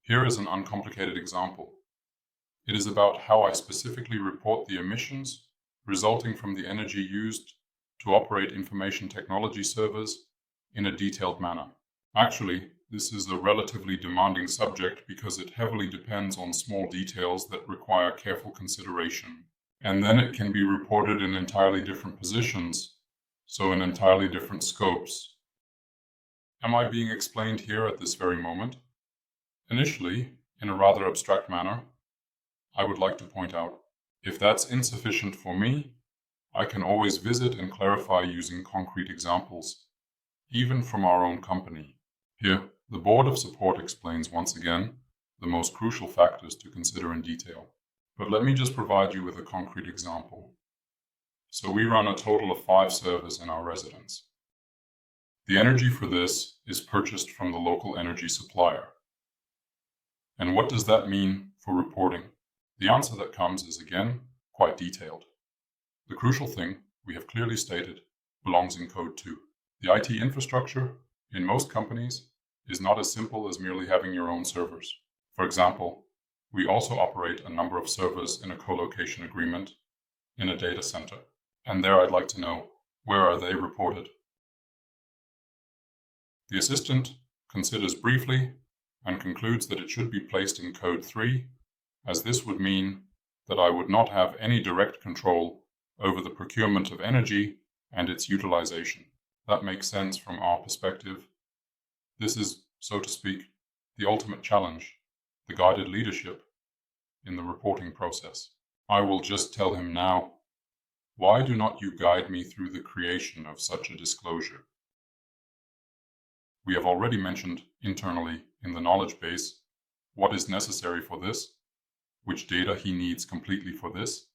Here is an uncomplicated example. It is about how I specifically report the emissions resulting from the energy used to operate information technology servers in a detailed manner. Actually, this is a relatively demanding subject because it heavily depends on small details that require careful consideration. And then it can be reported in entirely different positions, so in entirely different scopes. Am I being explained here at this very moment? Initially, in a rather abstract manner, I would like to point out, if that's insufficient for me, I can always visit and clarify using concrete examples, even from our own company. Here, the Board of Support explains once again the most crucial factors to consider in detail. But let me just provide you with a concrete example. So we run a total of 5 servers in our residence. The energy for this is purchased from the local energy supplier. And what does that mean for reporting? The answer that comes is again quite detailed. The crucial thing, we have clearly stated, belongs in code 2. The IT infrastructure, in most companies, is not as simple as merely having your own servers. For example, we also operate a number of servers in a co-location agreement in a data center. And there I'd like to know, where are they reported? The assistant considers briefly and concludes that it should be placed in code 3, as this would mean that I would not have any direct control over the procurement of energy and its utilization. That makes sense from our perspective. This is, so to speak, the ultimate challenge, the guided leadership in the reporting process. I will just tell him now, why do not you guide me through the creation of such a disclosure? We have already mentioned internally in the knowledge base what is necessary for this, which data he needs completely for this,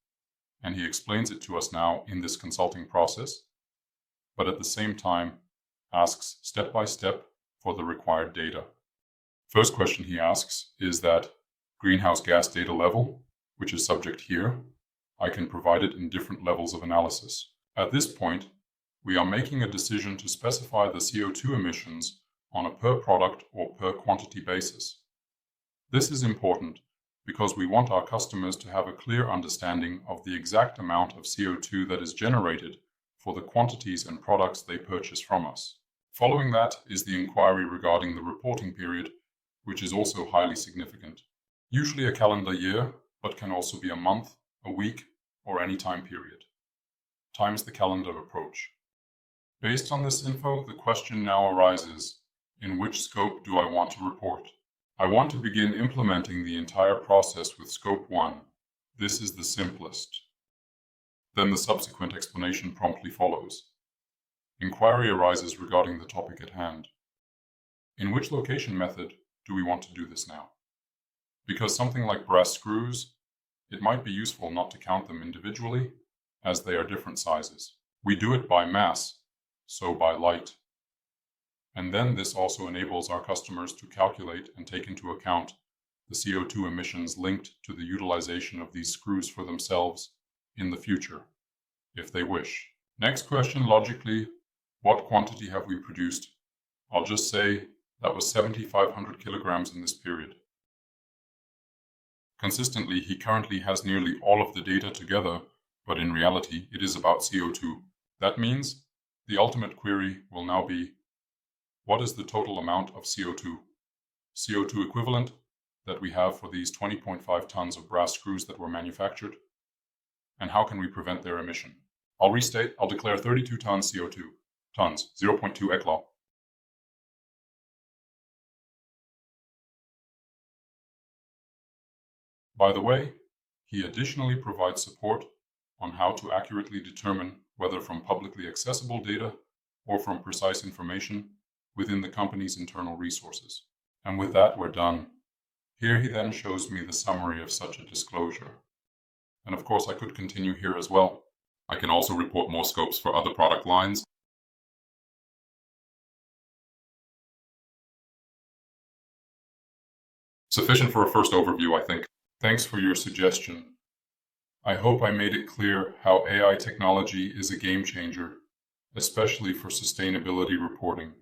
and he explains it to us now in this consulting process, but at the same time asks step by step for the required data. First question he asks is that greenhouse gas data level, which is subject here. I can provide it in different levels of analysis. At this point, we are making a decision to specify the CO2 emissions on a per product or per quantity basis. This is important because we want our customers to have a clear understanding of the exact amount of CO2 that is generated for the quantities and products they purchase from us. Following that is the inquiry regarding the reporting period, which is also highly significant. Usually a calendar year, but can also be a month, a week, or any time period. Times the calendar approach. Based on this info, the question now arises, in which scope do I want to report? I want to begin implementing the entire process with scope 1. This is the simplest. Then the subsequent explanation promptly follows. Inquiry arises regarding the topic at hand. In which location method do we want to do this now? Because something like brass screws, it might be useful not to count them individually, as they are different sizes. We do it by mass, so by light. And then this also enables our customers to calculate and take into account the CO2 emissions linked to the utilization of these screws for themselves in the future, if they wish. Next question, logically, what quantity have we produced? I'll just say that was 7,500 kilograms in this period. Consistently, he currently has nearly all of the data together, but in reality, it is about CO2. That means the ultimate query will now be, what is the total amount of CO2? CO2 equivalent that we have for these 20.5 tons of brass screws that were manufactured? And how can we prevent their emission? I'll restate, I'll declare 32 tons CO2, tons, 0.2 ECLA. By the way, he additionally provides support on how to accurately determine whether from publicly accessible data or from precise information within the company's internal resources. And with that, we're done. Here he then shows me the summary of such a disclosure. And of course, I could continue here as well. I can also report more scopes for other product lines. Sufficient for a first overview, I think. Thanks for your suggestion. I hope I made it clear how AI technology is a game changer, especially for sustainability reporting.